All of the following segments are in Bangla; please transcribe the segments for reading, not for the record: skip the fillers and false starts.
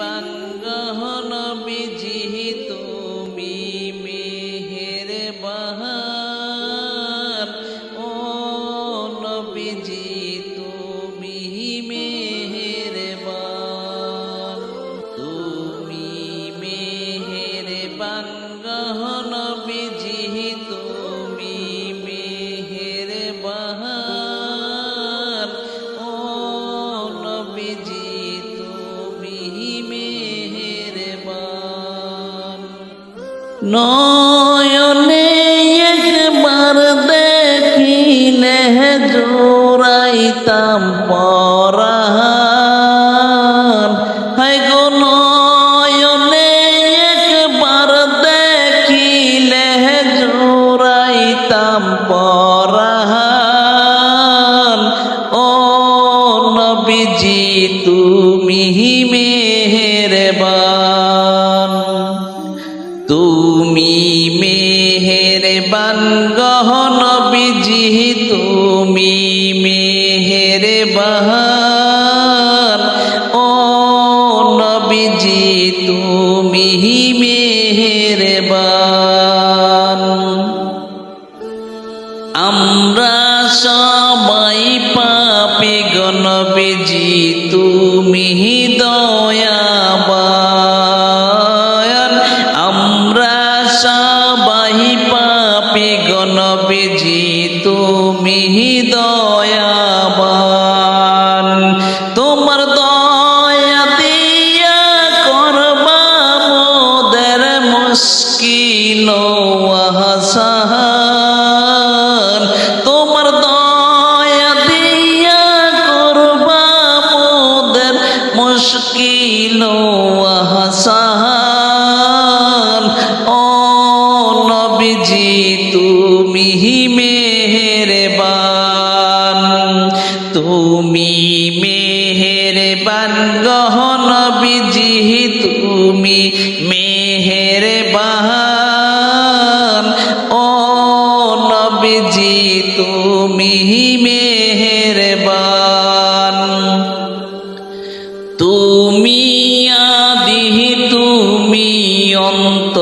মেহেরবান গো নবীজি তুমি মেহেরবান ও নবীজি তুমি মেহেরবান তুমি মেহেরবান গো নবীজি তুমি মেহেরবান ও নবীজি নয়নে একবার দেখিলে জোড়াইতাম পরাণ হায় গো নয়নে একবার দেখিলে জোড়াইতাম পরাণ ও নবীজি তুমি মেহেরবান তুমি মেহেরবান গো নবীজি তুমি মেহেরবান ও নবীজি তুমি মেহেরবান আমরা সবাই পাপী গো নবীজি তুমি দয়াবান আমরা সবাই পাপী গো নবীজি তুমি দয়াবান তোমার দয়া দিয়া করবা মোদের মুশকিল আসান তোমার দয়া দিয়া করবা মোদের মুশকিল আসান ও নবীজি তুমি মেহেরবান তুমি মেহেরবান গো নবীজি তুমি মেহেরবান ও নবীজি তুমি মেহেরবান তুমি আদি তুমি অন্ত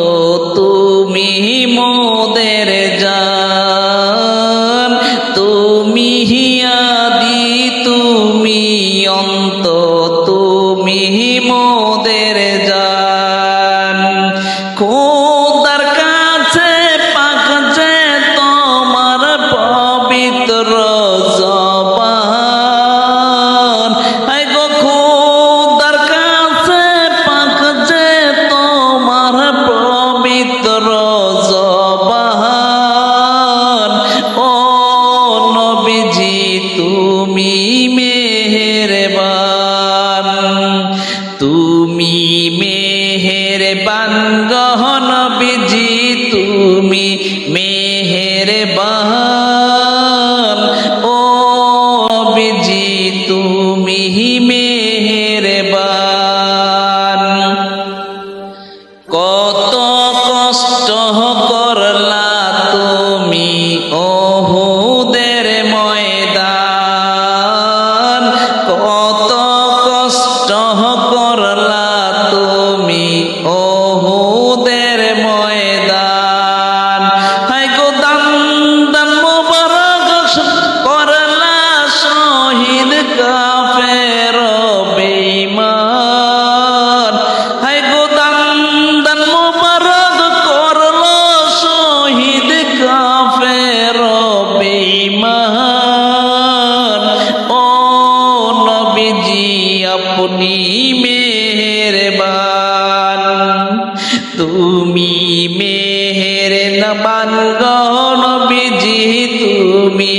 তুমি মোদের জান তুমি আদি তুমি অন্ত তুমি মোদের জান খোদার কাছে পাকছে তোমার পবিত্র জবান হায় গো খোদার কাছে পাকছে তোমার পবিত্র জবান ও নবীজি তুমি মেহেরবান তুমি মেহেরবান গো নবীজি তুমি মেহেরবান ও নবীজি তুমি মেহেরবান কত কষ্ট করলা তুমি ওহুদের ময়দান কত কষ্ট করলা তুমি ওহুদের ময়দান হায় গো দান দান মোবারক করলা শহীদ কাফের বেঈমান হায় গো দান দান মোবারক করলো শহীদ কাফের বেঈমান ও নবীজি আপনি মেহেরবান তুমি মেহেরবান গো নবীজি তুমি